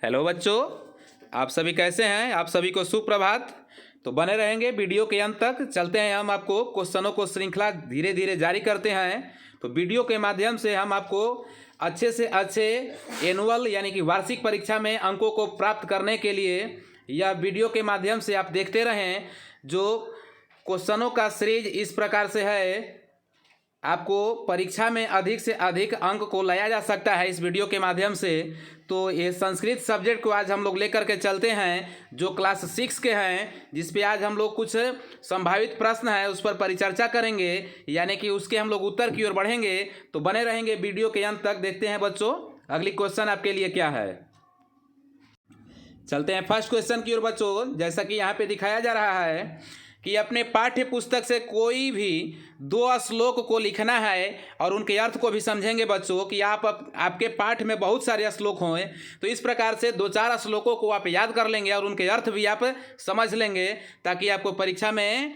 Hello बच्चों, आप सभी कैसे हैं? आप सभी को सुप्रभात। तो बने रहेंगे वीडियो के अंत तक। चलते हैं, हम आपको क्वेश्चनों को श्रृंखला धीरे धीरे जारी करते हैं। तो वीडियो के माध्यम से हम आपको अच्छे से अच्छे एनुअल यानी कि वार्षिक परीक्षा में अंकों को प्राप्त करने के लिए यह वीडियो के माध्यम से आप देखते रहें। जो क्वेश्चनों का सीरीज इस प्रकार से है, आपको परीक्षा में अधिक से अधिक अंक को लाया जा सकता है इस वीडियो के माध्यम से। तो ये संस्कृत सब्जेक्ट को आज हम लोग लेकर के चलते हैं, जो क्लास 6 के हैं, जिस पे आज हम लोग कुछ संभावित प्रश्न है उस पर परिचर्चा करेंगे, यानी कि उसके हम लोग उत्तर की ओर बढ़ेंगे। तो बने रहेंगे वीडियो के अंत तक। देखते हैं बच्चों, अगली क्वेश्चन आपके लिए क्या है। चलते हैं फर्स्ट क्वेश्चन की ओर बच्चों। जैसा कि यहाँ पे दिखाया जा रहा है कि अपने पाठ्य पुस्तक से कोई भी 2 श्लोक को लिखना है और उनके अर्थ को भी समझेंगे बच्चों। कि आपके पाठ में बहुत सारे श्लोक हों, तो इस प्रकार से 2-4 श्लोकों को आप याद कर लेंगे और उनके अर्थ भी आप समझ लेंगे, ताकि आपको परीक्षा में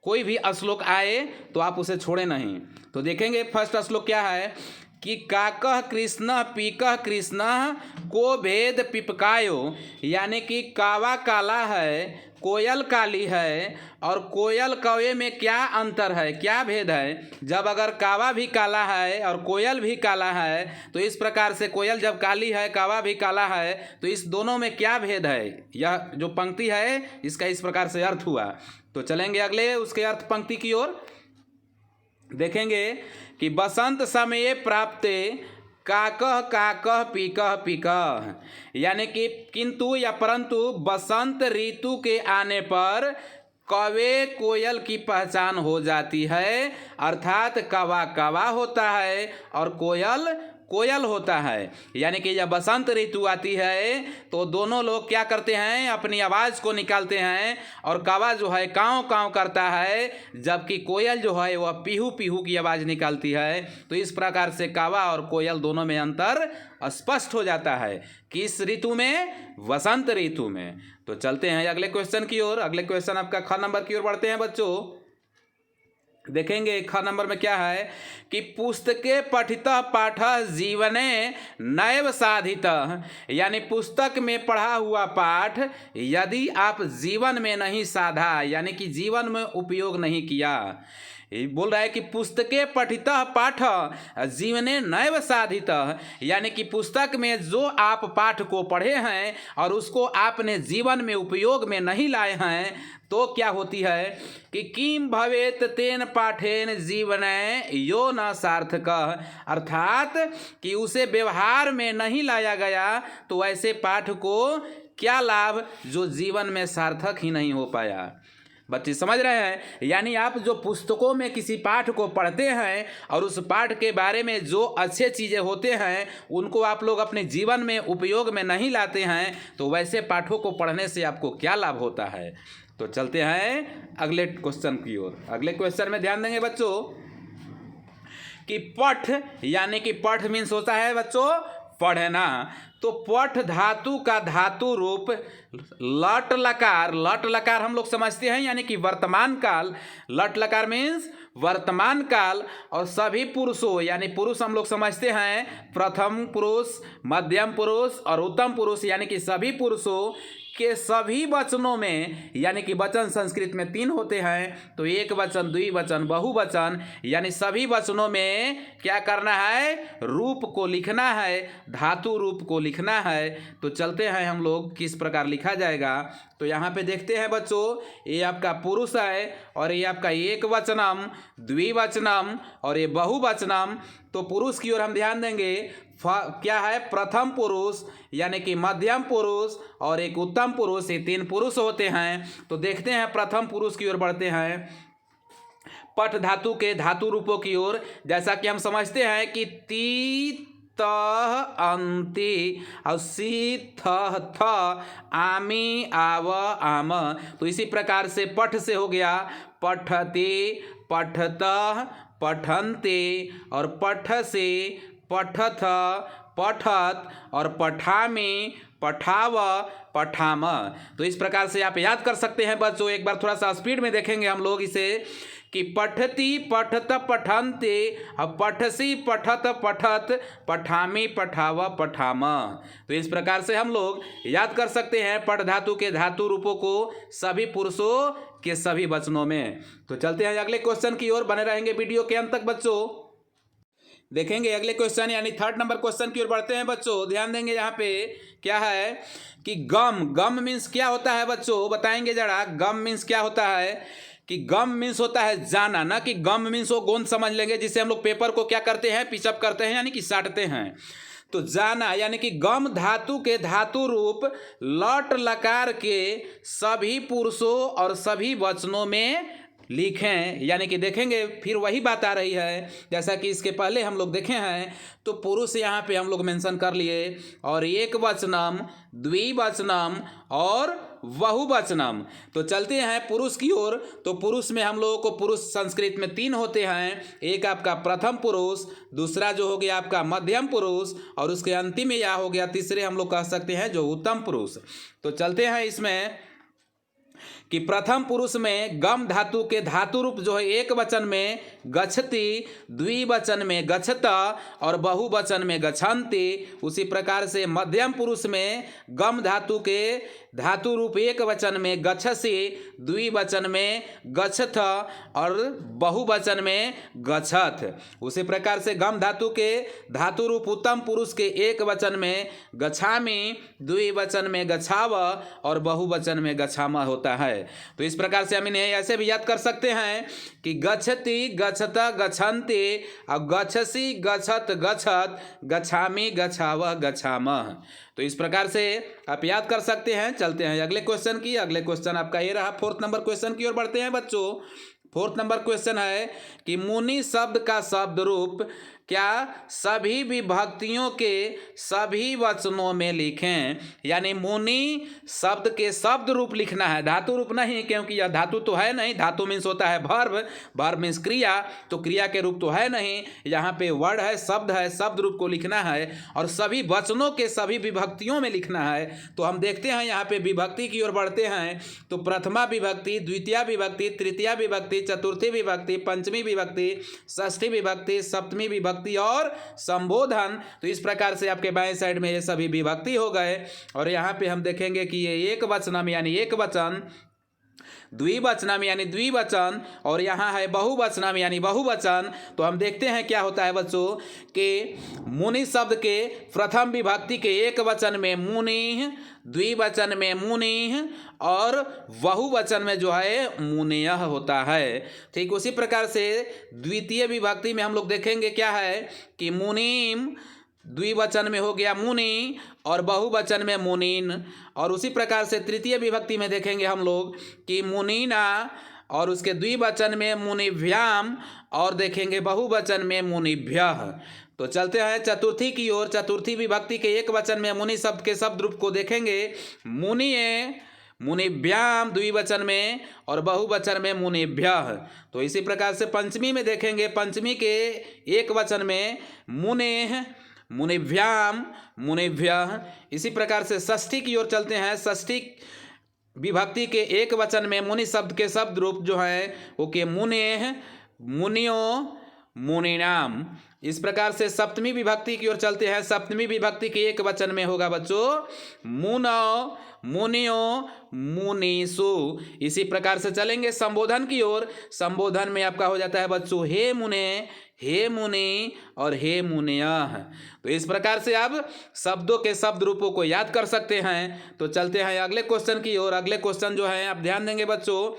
कोई भी श्लोक आए तो आप उसे छोड़े नहीं। तो देखेंगे फर्स्ट श्लोक क्या है कि काकः कृष्ण पीकः कृष्ण को भेद पिपकायो, यानी कि कावा काला है, कोयल काली है, और कोयल कौवे में क्या अंतर है, क्या भेद है। जब अगर कावा भी काला है और कोयल भी काला है, तो इस प्रकार से कोयल जब काली है, कावा भी काला है, तो इस दोनों में क्या भेद है। यह जो पंक्ति है इसका इस प्रकार से अर्थ हुआ। तो चलेंगे अगले उसके अर्थ पंक्ति की ओर। देखेंगे कि बसंत समय प्राप्ते काकः काकः पीकः पीकः, यानी कि किंतु या परंतु बसंत ऋतु के आने पर कौवे कोयल की पहचान हो जाती है। अर्थात कौवा कौवा होता है और कोयल कोयल होता है। यानी कि जब बसंत ऋतु आती है तो दोनों लोग क्या करते हैं, अपनी आवाज़ को निकालते हैं, और कौवा जो है काँव काँव करता है, जबकि कोयल जो है वह पीहू पीहू की आवाज़ निकालती है। तो इस प्रकार से कौवा और कोयल दोनों में अंतर स्पष्ट हो जाता है। किस ऋतु में? वसंत ऋतु में। तो चलते हैं अगले क्वेश्चन की ओर। अगले क्वेश्चन आपका ख नंबर की ओर बढ़ते हैं बच्चों। देखेंगे ख नंबर में क्या है कि पुस्तके पठितः पाठः जीवने नैव साधितः, यानी पुस्तक में पढ़ा हुआ पाठ यदि आप जीवन में नहीं साधा, यानी कि जीवन में उपयोग नहीं किया। बोल रहा है कि पुस्तके पठितः पाठ जीवने नैव साधितः, यानी कि पुस्तक में जो आप पाठ को पढ़े हैं और उसको आपने जीवन में उपयोग में नहीं लाए हैं, तो क्या होती है कि किम भवेत तेन पाठेन जीवने यो न सार्थकः, अर्थात कि उसे व्यवहार में नहीं लाया गया तो ऐसे पाठ को क्या लाभ जो जीवन में सार्थक ही नहीं हो पाया। बच्चे समझ रहे हैं? यानी आप जो पुस्तकों में किसी पाठ को पढ़ते हैं और उस पाठ के बारे में जो अच्छे चीज़ें होते हैं उनको आप लोग अपने जीवन में उपयोग में नहीं लाते हैं, तो वैसे पाठों को पढ़ने से आपको क्या लाभ होता है। तो चलते हैं अगले क्वेश्चन की ओर। अगले क्वेश्चन में ध्यान देंगे बच्चों कि पठ, यानी कि पठ मीन्स होता है बच्चों पढ़ना। तो पठ धातु का धातु रूप लट लकार, लट लकार हम लोग समझते हैं यानी कि वर्तमान काल। लट लकार मीन्स वर्तमान काल, और सभी पुरुषों, यानी पुरुष हम लोग समझते हैं प्रथम पुरुष, मध्यम पुरुष और उत्तम पुरुष, यानी कि सभी पुरुषों के सभी वचनों में, यानी कि वचन संस्कृत में 3 होते हैं, तो एक वचन, द्विवचन, बहुवचन, यानी सभी वचनों में क्या करना है, रूप को लिखना है, धातु रूप को लिखना है। तो चलते हैं हम लोग किस प्रकार लिखा जाएगा। तो यहाँ पे देखते हैं बच्चों, ये आपका पुरुष है और ये आपका एक वचनम, द्विवचनम और ये बहुवचनम। तो पुरुष की ओर हम ध्यान देंगे, क्या है, प्रथम पुरुष यानी कि मध्यम पुरुष और एक उत्तम पुरुष, ये 3 पुरुष होते हैं। तो देखते हैं प्रथम पुरुष की ओर बढ़ते हैं, पठ धातु के धातु रूपों की ओर। जैसा कि हम समझते हैं कि ती तह अंति और सी थ थ आमी आव आम। तो इसी प्रकार से पठ से हो गया पठते, पठतः, पठन्ते, और पठ से पठथ, पठत, और पठामि, पठाव, पठाम। तो इस प्रकार से आप याद कर सकते हैं बच्चों। एक बार थोड़ा सा स्पीड में देखेंगे हम लोग इसे कि पठती पठत पठन्ते, अब पठसी पठत पठत, पठामी पठाव पठाम। तो इस प्रकार से हम लोग याद कर सकते हैं पठ धातु के धातु रूपों को सभी पुरुषों के सभी वचनों में। तो चलते हैं अगले क्वेश्चन की ओर, बने रहेंगे वीडियो के अंत तक बच्चों। देखेंगे अगले क्वेश्चन यानी 3rd नंबर क्वेश्चन की ओर बढ़ते हैं बच्चों। ध्यान देंगे यहाँ पे क्या है कि गम, गम मीन्स क्या होता है बच्चों, बताएंगे जरा। गम मीन्स क्या होता है कि गम मीन्स होता है जाना, ना कि गम मीन्स वो गोंद समझ लेंगे जिससे हम लोग पेपर को क्या करते हैं, पिचअप करते हैं यानी कि साटते हैं। तो जाना यानी कि गम धातु के धातु रूप लट लकार के सभी पुरुषों और सभी वचनों में लिखें, यानी कि देखेंगे फिर वही बात आ रही है जैसा कि इसके पहले हम लोग देखे हैं। तो पुरुष यहाँ पे हम लोग मेंशन कर लिए, और एक वचनम, द्विवचनम और बहुवचनम। तो चलते हैं पुरुष की ओर। तो पुरुष में हम लोगों को पुरुष संस्कृत में 3 होते हैं, एक आपका प्रथम पुरुष, दूसरा जो हो गया आपका मध्यम पुरुष, और उसके अंतिम में यह हो गया तीसरे हम लोग कह सकते हैं जो उत्तम पुरुष। तो चलते हैं इसमें कि प्रथम पुरुष में गम धातु के धातु रूप जो है एक वचन में गच्छति, द्विवचन में गच्छत और बहुवचन में गच्छन्ति। उसी प्रकार से मध्यम पुरुष में गम धातु के धातु रूप एक वचन में गच्छसि, द्विवचन में गच्छथ और बहुवचन में गच्छथ। उसी प्रकार से गम धातु के धातु रूप उत्तम पुरुष के एक वचन में गच्छामि, द्विवचन में गच्छाव और बहुवचन में गच्छाम होता है। तो इस प्रकार से हम इन्हें ऐसे भी याद कर सकते हैं कि गच्छति गच्छत गच्छन्ति और गच्छसि गच्छत गच्छत, गच्छामि गच्छाव गच्छामः। तो इस प्रकार से आप याद कर सकते हैं। चलते हैं अगले क्वेश्चन की। अगले क्वेश्चन आपका ये रहा। 4th नंबर क्वेश्चन की ओर बढ़ते हैं बच्चों। 4th नंबर क्वेश्चन है कि मुनि शब्द का शब्द रूप क्या सभी विभक्तियों के सभी वचनों में लिखें, यानी मुनि शब्द के शब्द रूप लिखना है, धातु रूप नहीं, क्योंकि यह धातु तो है नहीं। धातु मीन्स होता है वर्ब, वर्ब मीन्स क्रिया, तो क्रिया के रूप तो है नहीं। यहाँ पे वर्ड है, शब्द रूप को लिखना है और सभी वचनों के सभी विभक्तियों में लिखना है। तो हम देखते हैं यहाँ पे विभक्ति की ओर बढ़ते हैं। तो प्रथमा विभक्ति, द्वितीय विभक्ति, तृतीय विभक्ति, चतुर्थी विभक्ति, पंचमी विभक्ति, षष्ठी विभक्ति, सप्तमी विभक्ति और संबोधन। तो इस प्रकार से आपके बाएं साइड में ये सभी विभक्ति हो गए। और यहाँ पे हम देखेंगे कि ये एक वचनम यानी एक वचन, द्विवचनम यानी द्विवचन, और यहाँ है बहुवचनम यानी बहुवचन। तो हम देखते हैं क्या होता है बच्चों कि मुनि शब्द के प्रथम विभक्ति के एक वचन में मुनि, द्विवचन में मुनि और बहुवचन में जो है मुनियः होता है। ठीक उसी प्रकार से द्वितीय विभक्ति में हम लोग देखेंगे क्या है कि मुनिम, द्विवचन में हो गया मुनि और बहुवचन में मुनीन। और उसी प्रकार से तृतीय विभक्ति में देखेंगे हम लोग कि मुनीना और उसके द्विवचन में मुनिभ्याम और देखेंगे बहुवचन में मुनिभ्यः। तो चलते हैं चतुर्थी की ओर। चतुर्थी विभक्ति के एक वचन में मुनि शब्द के शब्द रूप को देखेंगे मुनिये, मुनिभ्याम द्विवचन में और बहुवचन में मुनिभ्यः। तो इसी प्रकार से पंचमी में देखेंगे, पंचमी के एक वचन में मुनेः, मुनिभ्याम, मुनिभ्यः। इसी प्रकार से षष्ठी की ओर चलते हैं। षष्ठी विभक्ति के एक वचन में मुनि शब्द के शब्द रूप जो है वो के मुनेः, मुनियो, मुनिनाम। इस प्रकार से सप्तमी विभक्ति की ओर चलते हैं। सप्तमी विभक्ति के एक वचन में होगा बच्चों मुनौ, मुनियो, मुनीसु। इसी प्रकार से चलेंगे संबोधन की ओर। संबोधन में आपका हो जाता है बच्चों हे मुने, हे मुनि और हे मुनियः। तो इस प्रकार से आप शब्दों के शब्द रूपों को याद कर सकते हैं। तो चलते हैं अगले क्वेश्चन की ओर। अगले क्वेश्चन जो है आप ध्यान देंगे बच्चों,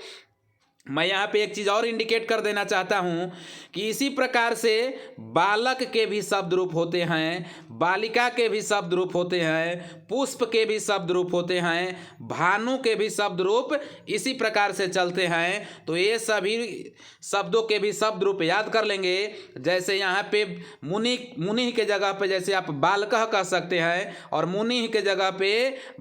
मैं यहाँ पे एक चीज़ और इंडिकेट कर देना चाहता हूँ कि इसी प्रकार से बालक के भी शब्द रूप होते हैं, बालिका के भी शब्द रूप होते हैं, पुष्प के भी शब्द रूप होते हैं, भानु के भी शब्द रूप इसी प्रकार से चलते हैं। तो ये सभी शब्दों के भी शब्द रूप याद कर लेंगे। जैसे यहाँ पे मुनि के जगह पे जैसे आप बालकः कह सकते हैं और मुनि के जगह पे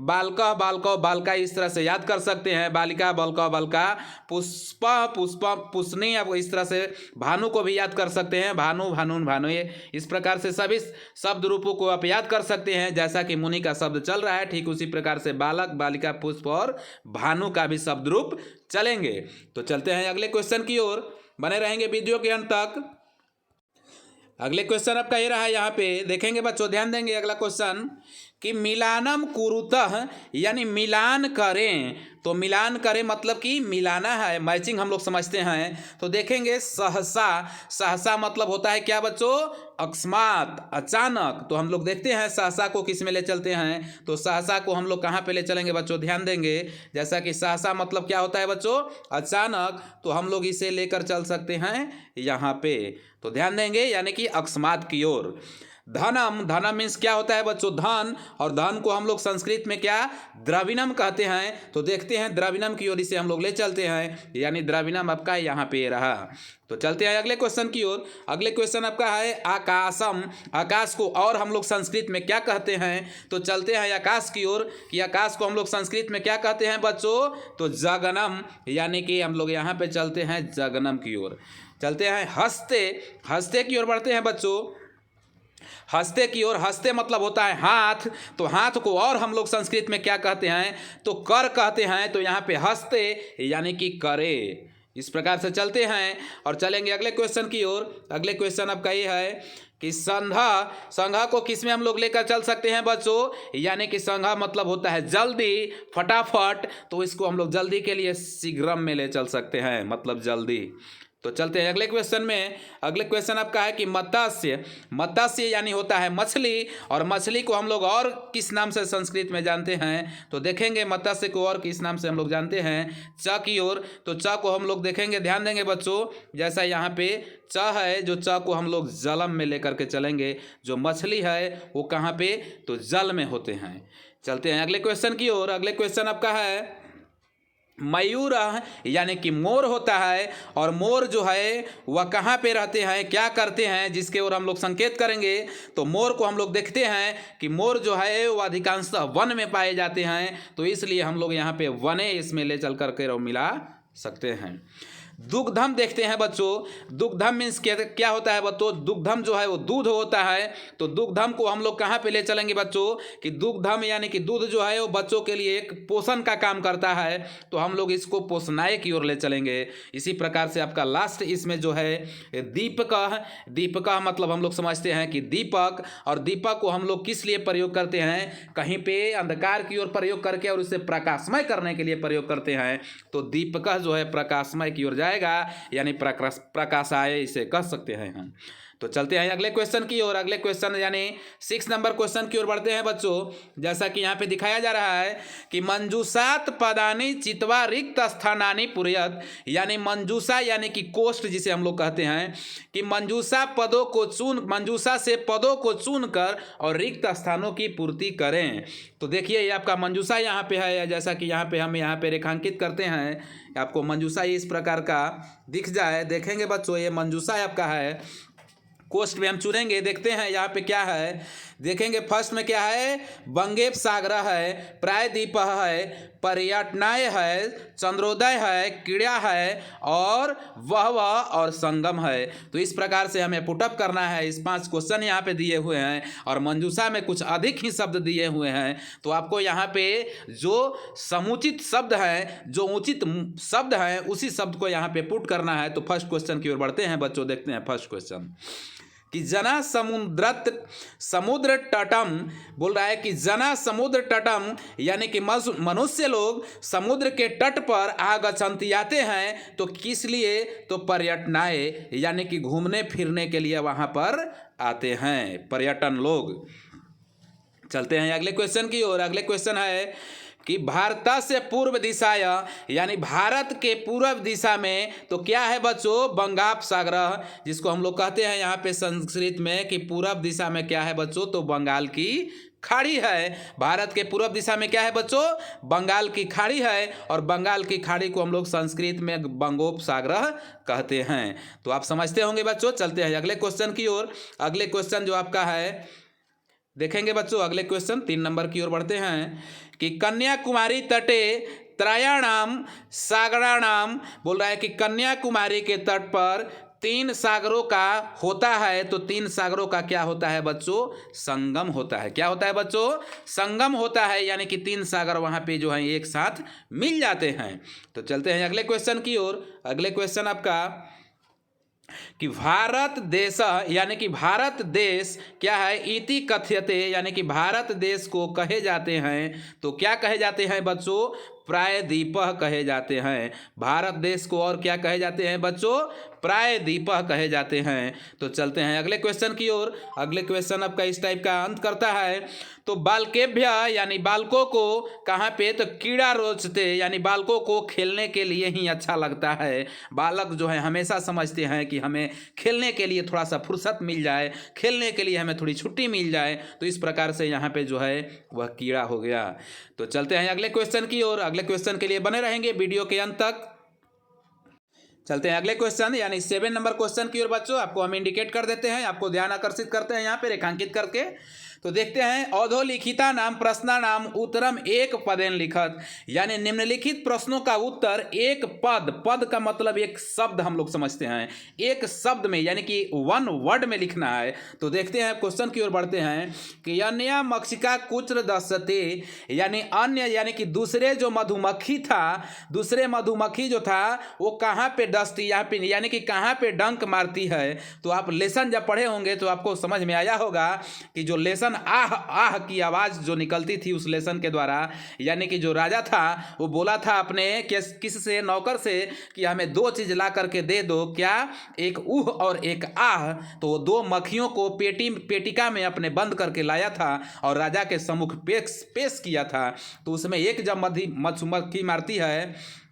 बालकः, बालकौ, बालका इस तरह से याद कर सकते हैं। बालिका, बालकौ, बालका, पुष्प, पुष्पा, पुष्नी। आप इस तरह से भानु को भी याद कर सकते हैं, भानु, भानुन, भानु। ये इस प्रकार से सभी शब्द रूपों को आप याद कर सकते हैं। जैसा कि मुनि का शब्द चल रहा है ठीक उसी प्रकार से बालक, बालिका, पुष्प और भानु का भी शब्द रूप चलेंगे। तो चलते हैं अगले क्वेश्चन की ओर। बने रहेंगे वीडियो के अंत तक। अगले क्वेश्चन आपका ये रहा, यहाँ पे देखेंगे बच्चों, ध्यान देंगे अगला क्वेश्चन कि मिलानम कुरुतः यानी मिलान करें। तो मिलान करें मतलब कि मिलाना है, मैचिंग हम लोग समझते हैं। तो देखेंगे सहसा, सहसा मतलब होता है क्या बच्चों, अकस्मात, अचानक। तो हम लोग देखते हैं सहसा को किस में ले चलते हैं। तो सहसा को हम लोग कहाँ पे ले चलेंगे बच्चों, ध्यान देंगे। जैसा कि सहसा मतलब क्या होता है बच्चों, अचानक। तो हम लोग इसे लेकर चल सकते हैं यहाँ पे। तो ध्यान देंगे, यानी कि अकस्मात की ओर। धनम, धनम मीन्स क्या होता है बच्चों, धन। और धन को हम लोग संस्कृत में क्या, द्रविणम कहते हैं। तो देखते हैं द्रविणम की ओर इसे हम लोग ले चलते हैं, यानी द्रविणम आपका यहाँ पे रहा। तो चलते हैं अगले क्वेश्चन की ओर। अगले क्वेश्चन आपका है आकाशम। आकाश को और हम लोग संस्कृत में क्या कहते हैं। तो चलते हैं आकाश की ओर कि आकाश को हम लोग संस्कृत में क्या कहते हैं बच्चों, तो जगनम, यानी कि हम लोग यहाँ पे चलते हैं जगनम की ओर। चलते हैं हस्ते, हस्ते की ओर बढ़ते हैं बच्चों। हस्ते की ओर, हस्ते मतलब होता है हाथ। तो हाथ को और हम लोग संस्कृत में क्या कहते हैं, तो कर कहते हैं। तो यहाँ पे हस्ते यानी कि करे। इस प्रकार से चलते हैं और चलेंगे अगले क्वेश्चन की ओर। अगले क्वेश्चन आपका ये है कि संधा, संघा को किस में हम लोग लेकर चल सकते हैं बच्चों, यानी कि संघा मतलब होता है जल्दी, फटाफट। तो इसको हम लोग जल्दी के लिए शीघ्रम में ले चल सकते हैं, मतलब जल्दी। तो चलते हैं अगले क्वेश्चन में। अगले क्वेश्चन आपका है कि मत्स्य, मत्स्य यानी होता है मछली। और मछली को हम लोग और किस नाम से संस्कृत में जानते हैं। तो देखेंगे मत्स्य को और किस नाम से हम लोग जानते हैं, च की ओर। तो च को हम लोग देखेंगे, ध्यान देंगे बच्चों। जैसा यहाँ पे च है, जो च को हम लोग जलम में लेकर के चलेंगे। जो मछली है वो कहाँ पे, तो जल में होते हैं। चलते हैं अगले क्वेश्चन की ओर। अगले क्वेश्चन आपका है मयूर, यानी कि मोर होता है। और मोर जो है वह कहाँ पे रहते हैं, क्या करते हैं, जिसके ओर हम लोग संकेत करेंगे। तो मोर को हम लोग देखते हैं कि मोर जो है वो अधिकांशतः वन में पाए जाते हैं। तो इसलिए हम लोग यहाँ पे वने इसमें ले चल करके मिला सकते हैं। दुग्धम देखते हैं बच्चों। दुग्धम मीन्स क्या होता है बच्चों, दुग्धम जो है वो दूध होता है। तो दुग्धम को हम लोग कहाँ पे ले चलेंगे बच्चों, कि दुग्धम यानी कि दूध जो है वो बच्चों के लिए एक पोषण का काम करता है। तो हम लोग इसको पोषणाय की ओर ले चलेंगे। इसी प्रकार से आपका लास्ट इसमें जो है दीपक, दीपक मतलब हम लोग समझते हैं कि दीपक। और दीपक को हम लोग किस लिए प्रयोग करते हैं, कहीं पे अंधकार की ओर प्रयोग करके और उसे प्रकाशमय करने के लिए प्रयोग करते हैं। तो दीपक जो है प्रकाशमय की ओर जाएगा, यानी प्रकाशाय इसे कह सकते हैं हम। तो चलते हैं अगले क्वेश्चन की ओर। अगले क्वेश्चन यानी 6 नंबर क्वेश्चन की ओर बढ़ते हैं बच्चों। जैसा कि यहाँ पे दिखाया जा रहा है कि मंजूषात पदानी चित्वा रिक्त स्थानानि पुरयत, यानी मंजूषा यानी कि कोष्ठ जिसे हम लोग कहते हैं, कि मंजूषा पदों को चुन, मंजूषा से पदों को चुनकर और रिक्त स्थानों की पूर्ति करें। तो देखिए ये आपका मंजूषा यहाँ पे है, जैसा कि यहाँ पे हम यहाँ पे रेखांकित करते हैं। आपको मंजूषा इस प्रकार का दिख जाए, देखेंगे बच्चों ये मंजूषा आपका है। कोष्ठ में हम चुनेंगे, देखते हैं यहाँ पे क्या है। देखेंगे फर्स्ट में क्या है, बंगेप सागर है, प्रायद्वीप है, पर्यटनाय है, चंद्रोदय है, क्रीड़ा है और वह और संगम है। तो इस प्रकार से हमें पुटअप करना है। इस 5 क्वेश्चन यहाँ पे दिए हुए हैं और मंजूषा में कुछ अधिक ही शब्द दिए हुए हैं। तो आपको यहाँ पे जो समुचित शब्द है, जो उचित शब्द है, उसी शब्द को यहाँ पे पुट करना है। तो फर्स्ट क्वेश्चन की ओर बढ़ते हैं बच्चों, देखते हैं फर्स्ट क्वेश्चन कि जना समुद्र तटम, बोल रहा है कि जना समुद्र तटम, यानी कि मनुष्य लोग समुद्र के तट पर आगच्छन्ति आते हैं। तो किस लिए, तो पर्यटनाय यानी कि घूमने फिरने के लिए वहाँ पर आते हैं पर्यटन लोग। चलते हैं अगले क्वेश्चन की ओर। अगले क्वेश्चन है कि भारत से पूर्व दिशाय, यानी भारत के पूर्व दिशा में तो क्या है बच्चों, बंगाप सागर, जिसको हम लोग कहते हैं यहाँ पे संस्कृत में कि पूर्व दिशा में क्या है बच्चों, तो बंगाल की खाड़ी है। भारत के पूर्व दिशा में क्या है बच्चों, बंगाल की खाड़ी है। और बंगाल की खाड़ी को हम लोग संस्कृत में बंगोपसागर कहते हैं। तो आप समझते होंगे बच्चों। चलते हैं अगले क्वेश्चन की ओर। अगले क्वेश्चन जो आपका है देखेंगे बच्चों। अगले क्वेश्चन 3 नंबर की ओर बढ़ते हैं कि कन्याकुमारी तटे त्रयाणाम सागराणाम, बोल रहा है कि कन्याकुमारी के तट पर 3 सागरों का होता है। तो 3 सागरों का क्या होता है बच्चों, संगम होता है। क्या होता है बच्चों, संगम होता है, यानी कि 3 सागर वहाँ पे जो है एक साथ मिल जाते हैं। तो चलते हैं अगले क्वेश्चन की ओर। अगले क्वेश्चन आपका कि भारत देश यानी कि भारत देश क्या है, इति कथ्यते यानी कि भारत देश को कहे जाते हैं। तो क्या कहे जाते हैं बच्चों, प्रायद्वीपः कहे जाते हैं भारत देश को। और क्या कहे जाते हैं बच्चों, प्रायद्वीपः कहे जाते हैं। तो चलते हैं अगले क्वेश्चन की ओर। अगले क्वेश्चन आपका इस टाइप का अंत करता है। तो बालकेभ्य यानी बालकों को कहाँ पे, तो कीड़ा रोचते यानी बालकों को खेलने के लिए ही अच्छा लगता है। बालक जो है हमेशा समझते हैं कि हमें खेलने के लिए थोड़ा सा फुर्सत मिल जाए, खेलने के लिए हमें थोड़ी छुट्टी मिल जाए। तो इस प्रकार से यहाँ पे जो है वह कीड़ा हो गया। तो चलते हैं अगले क्वेश्चन की ओर। अगले क्वेश्चन के लिए बने रहेंगे वीडियो के अंत तक। चलते हैं अगले क्वेश्चन यानी 7 नंबर क्वेश्चन की ओर बच्चों। आपको हम इंडिकेट कर देते हैं, आपको ध्यान आकर्षित करते हैं यहाँ पे रेखांकित करके। तो देखते हैं, अधोलिखिता नाम प्रश्न नाम उत्तरम एक पदेन लिखत यानी निम्नलिखित प्रश्नों का उत्तर एक पद, पद का मतलब एक शब्द हम लोग समझते हैं, एक शब्द में यानी कि वन वर्ड में लिखना है। तो देखते हैं क्वेश्चन की ओर बढ़ते हैं कि अन्य मक्षिका कुत्र दस्यते यानी अन्य यानी कि दूसरे जो मधुमक्खी था, दूसरे मधुमक्खी जो था वो कहाँ पे डसती यहाँ पे यानी कि कहाँ पे डंक मारती है। तो आप लेसन जब पढ़े होंगे तो आपको समझ में आया होगा कि जो लेसन आह आह की आवाज़ जो निकलती थी उस लेसन के द्वारा, यानी कि जो राजा था वो बोला था अपने किस से, नौकर से कि हमें 2 चीज़ ला करके दे दो, क्या, एक ऊह और एक आह। तो वो 2 मक्खियों को पेटिका में अपने बंद करके लाया था और राजा के सम्मुख पेश किया था। तो उसमें एक जब मधुमक्खी मारती है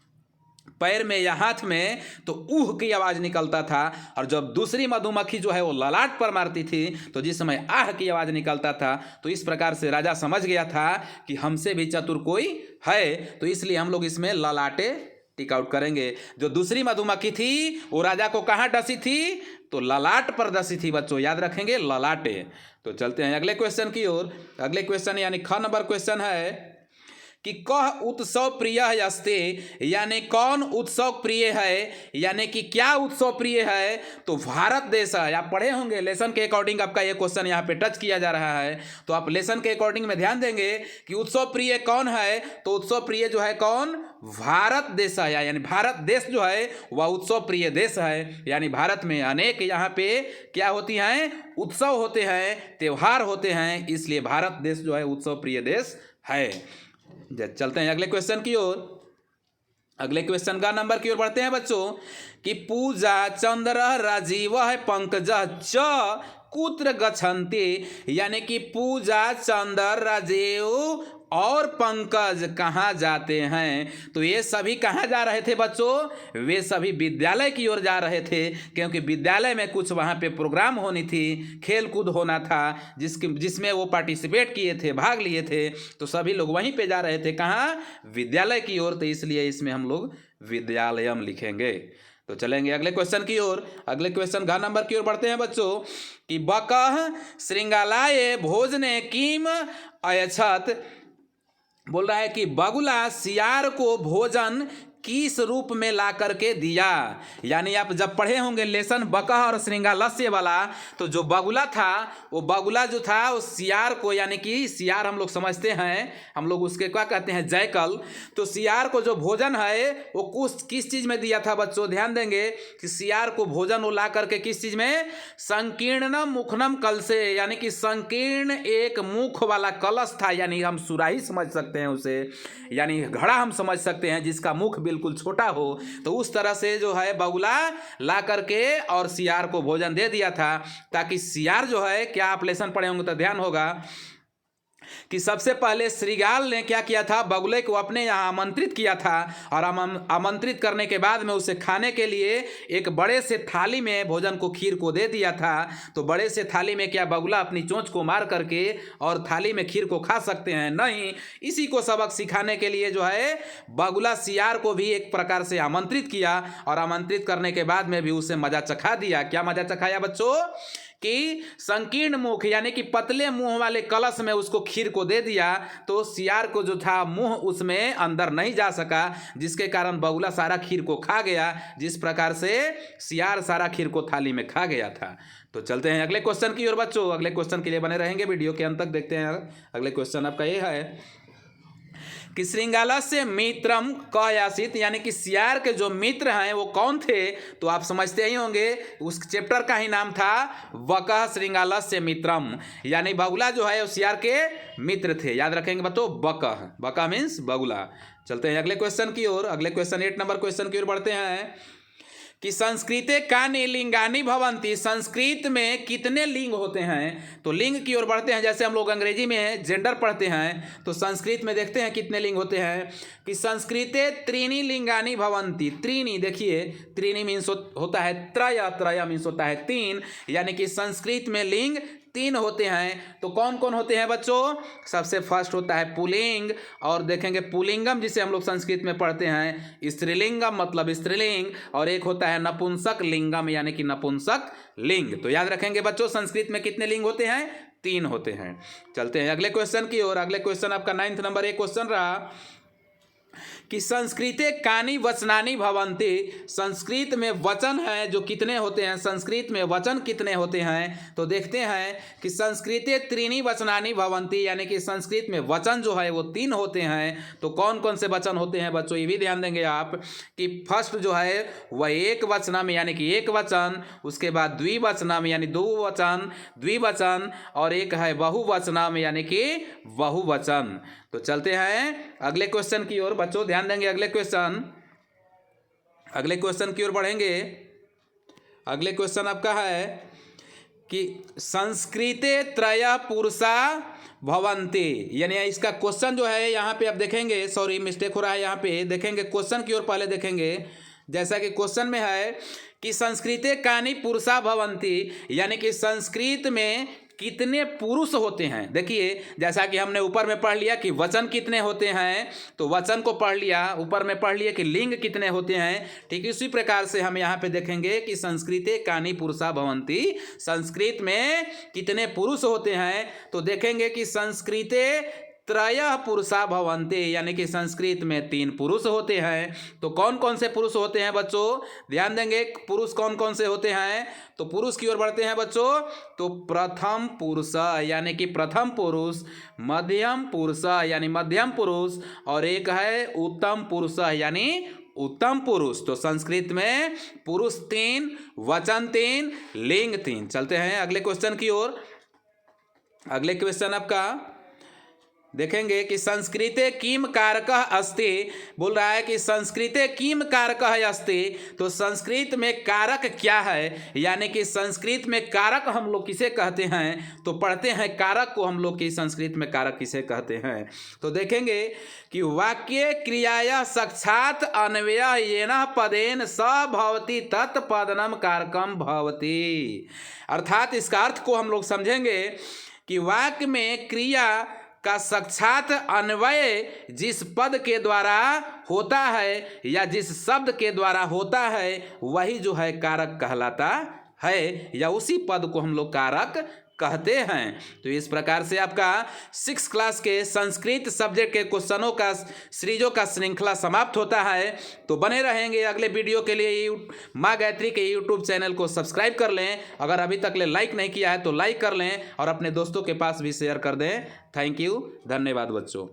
पैर में या हाथ में तो ऊह की आवाज़ निकलता था, और जब दूसरी मधुमक्खी जो है वो ललाट पर मारती थी तो जिस समय आह की आवाज़ निकलता था। तो इस प्रकार से राजा समझ गया था कि हमसे भी चतुर कोई है, तो इसलिए हम लोग इसमें ललाटे टिक आउट करेंगे। जो दूसरी मधुमक्खी थी वो राजा को कहाँ डसी थी, तो ललाट पर डसी थी बच्चों, याद रखेंगे ललाटे। तो चलते हैं अगले क्वेश्चन की ओर। अगले क्वेश्चन यानी ख नंबर क्वेश्चन है कि कह उत्सव प्रिय अस्ते यानी कौन उत्सव प्रिय है, यानी कि क्या उत्सव प्रिय है। तो भारत देश है, आप पढ़े होंगे लेसन के अकॉर्डिंग आपका ये क्वेश्चन यहाँ पे टच किया जा रहा है। तो आप लेसन के अकॉर्डिंग में ध्यान देंगे कि उत्सव प्रिय कौन है। तो उत्सव प्रिय जो है कौन, भारत देश है, यानी भारत देश जो है वह उत्सव प्रिय देश है। यानी भारत में अनेक यहाँ पे क्या होती हैं, उत्सव होते हैं, त्यौहार होते हैं, इसलिए भारत देश जो है उत्सव प्रिय देश है। चलते हैं अगले क्वेश्चन की ओर। अगले क्वेश्चन का नंबर की ओर बढ़ते हैं बच्चों कि पूजा चंद्र राजीव है पंकज च कुत्र गच्छन्ति यानी कि पूजा चंद्र राजीव और पंकज कहाँ जाते हैं। तो ये सभी कहाँ जा रहे थे बच्चों, वे सभी विद्यालय की ओर जा रहे थे, क्योंकि विद्यालय में कुछ वहाँ पे प्रोग्राम होनी थी, खेल कूद होना था, जिसमें वो पार्टिसिपेट किए थे, भाग लिए थे। तो सभी लोग वहीं पे जा रहे थे, कहाँ, विद्यालय की ओर। तो इसलिए इसमें हम लोग विद्यालयम लिखेंगे। तो चलेंगे अगले क्वेश्चन की ओर। अगले क्वेश्चन घ नंबर की ओर बढ़ते हैं बच्चों कि बकह श्रृंगालाय भोजने किम अयछत बोल रहा है कि बगुला सियार को भोजन किस रूप में ला करके दिया। यानी आप जब पढ़े होंगे लेसन बकह और श्रृंगालस्य वाला, तो जो बगुला था वो बगुला जो था वो सियार को, यानी कि सियार हम लोग समझते हैं, हम लोग उसके क्या कहते हैं, जैकल। तो सियार को जो भोजन है वो किस चीज़ में दिया था बच्चों, ध्यान देंगे कि सियार को भोजन वो ला करके किस चीज़ में, संकीर्णम मुखनम कल से, यानी कि संकीर्ण एक मुख वाला कलश था, यानी हम सुराही समझ सकते हैं उसे, यानी घड़ा हम समझ सकते हैं जिसका मुख बिल्कुल छोटा हो। तो उस तरह से जो है बगुला ला करके और सियार को भोजन दे दिया था, ताकि सियार जो है, क्या आप लेसन पढ़े होंगे तो ध्यान होगा कि सबसे पहले श्रृगाल ने क्या किया था, बगुले को अपने यहाँ आमंत्रित किया था, और आमंत्रित करने के बाद में उसे खाने के लिए एक बड़े से थाली में भोजन को, खीर को दे दिया था। तो बड़े से थाली में क्या बगुला अपनी चोंच को मार करके और थाली में खीर को खा सकते हैं, नहीं। इसी को सबक सिखाने के लिए जो है बगुला सियार को भी एक प्रकार से आमंत्रित किया, और आमंत्रित करने के बाद में भी उसे मजा चखा दिया। क्या मजा चखाया बच्चों, कि संकीर्ण मुख यानी कि पतले मुंह वाले कलश में उसको खीर को दे दिया। तो सियार को जो था मुंह उसमें अंदर नहीं जा सका, जिसके कारण बगुला सारा खीर को खा गया, जिस प्रकार से सियार सारा खीर को थाली में खा गया था। तो चलते हैं अगले क्वेश्चन की ओर बच्चों। अगले क्वेश्चन के लिए बने रहेंगे वीडियो के अंत तक। देखते हैं अगले क्वेश्चन आपका ये है कि श्रृंगालस्य मित्रम कयासित, यानी कि सियार के जो मित्र हैं वो कौन थे, तो आप समझते ही होंगे उस चैप्टर का ही नाम था बकः श्रृंगालस्य मित्रम, यानी बगुला जो है वो सियार के मित्र थे। याद रखेंगे बच्चों, बकः, बकः मीन्स बगुला। चलते हैं अगले क्वेश्चन की ओर। अगले क्वेश्चन 8 नंबर क्वेश्चन की ओर बढ़ते हैं कि संस्कृते कानि लिंगानि भवन्ति, संस्कृत में कितने लिंग होते हैं। तो लिंग की ओर बढ़ते हैं, जैसे हम लोग अंग्रेजी में जेंडर पढ़ते हैं तो संस्कृत में देखते हैं कितने लिंग होते हैं कि संस्कृते त्रीणि लिंगानि भवन्ति। त्रीणि, देखिए त्रीणि मीन्स होता है त्रय, त्रय मीन्स होता है 3, यानी कि संस्कृत में लिंग 3 होते हैं। तो कौन कौन होते हैं बच्चों, सबसे फर्स्ट होता है पुलिंग, और देखेंगे पुलिंगम जिसे हम लोग संस्कृत में पढ़ते हैं स्त्रीलिंगम मतलब स्त्रीलिंग, और एक होता है नपुंसक लिंगम यानी कि नपुंसक लिंग। तो याद रखेंगे बच्चों संस्कृत में कितने लिंग होते हैं, 3 होते हैं। चलते हैं अगले क्वेश्चन की ओर। अगले क्वेश्चन आपका 9 नंबर एक क्वेश्चन रहा कि संस्कृते कानि वचनानि भवन्ति, संस्कृत में वचन है जो कितने होते हैं, संस्कृत में वचन कितने होते हैं। तो देखते हैं कि संस्कृते त्रीणि वचनानि भवन्ति, यानी कि संस्कृत में वचन जो है वो 3 होते हैं। तो कौन कौन से वचन होते हैं बच्चों, ये भी ध्यान देंगे आप कि फर्स्ट जो है वह एक वचनम यानी कि एक वचन, उसके बाद द्विवचनम यानी 2 वचन, द्विवचन, और एक है बहुवचनम यानी कि बहुवचन। तो चलते हैं अगले क्वेश्चन की ओर बच्चों, ध्यान देंगे अगले क्वेश्चन की ओर बढ़ेंगे। अगले क्वेश्चन आपका है कि संस्कृते त्रय पुरुषा भवन्ति, यानी इसका क्वेश्चन जो है यहाँ पे आप देखेंगे, सॉरी मिस्टेक हो रहा है यहाँ पे, देखेंगे क्वेश्चन की ओर पहले देखेंगे। जैसा कि क्वेश्चन में है कि संस्कृते कानि पुरुषा भवन्ति, यानी कि संस्कृत में कितने पुरुष होते हैं। देखिए जैसा कि हमने ऊपर में पढ़ लिया कि वचन कितने होते हैं, तो वचन को पढ़ लिया, ऊपर में पढ़ लिया कि लिंग कितने होते हैं। ठीक इसी प्रकार से हम यहाँ पे देखेंगे कि संस्कृते कानि पुरुषा भवन्ति, संस्कृत में कितने पुरुष होते हैं। तो देखेंगे कि संस्कृते त्रयः पुरुषा भवन्ति, यानी कि संस्कृत में 3 पुरुष होते हैं। तो कौन कौन से पुरुष होते हैं बच्चों, ध्यान देंगे पुरुष कौन कौन से होते हैं। तो पुरुष की ओर बढ़ते हैं बच्चों, तो प्रथम पुरुष यानी कि प्रथम पुरुष, मध्यम पुरुष यानी मध्यम पुरुष, और एक है उत्तम पुरुष यानी उत्तम पुरुष। तो संस्कृत में पुरुष 3, वचन 3, लिंग 3। चलते हैं अगले क्वेश्चन की ओर। अगले क्वेश्चन आपका देखेंगे कि संस्कृते किम कारकः अस्ति, बोल रहा है कि संस्कृते किम कारकः अस्ति। तो संस्कृत में कारक क्या है, यानी कि संस्कृत में कारक हम लोग किसे कहते हैं। तो पढ़ते हैं कारक को हम लोग की संस्कृत में कारक किसे कहते हैं। तो देखेंगे कि वाक्य क्रियाया साक्षात अन्वय येन पदेन स भवति तत्पदनम कारकम भवति, अर्थात इसका अर्थ को हम लोग समझेंगे कि वाक्य में क्रिया का साक्षात अन्वय जिस पद के द्वारा होता है या जिस शब्द के द्वारा होता है वही जो है कारक कहलाता है, या उसी पद को हम लोग कारक कहते हैं। तो इस प्रकार से आपका 6th क्लास के संस्कृत सब्जेक्ट के क्वेश्चनों का सीरीजों का श्रृंखला समाप्त होता है। तो बने रहेंगे अगले वीडियो के लिए। माँ गायत्री के यूट्यूब चैनल को सब्सक्राइब कर लें, अगर अभी तक लाइक नहीं किया है तो लाइक कर लें और अपने दोस्तों के पास भी शेयर कर दें। थैंक यू, धन्यवाद बच्चों।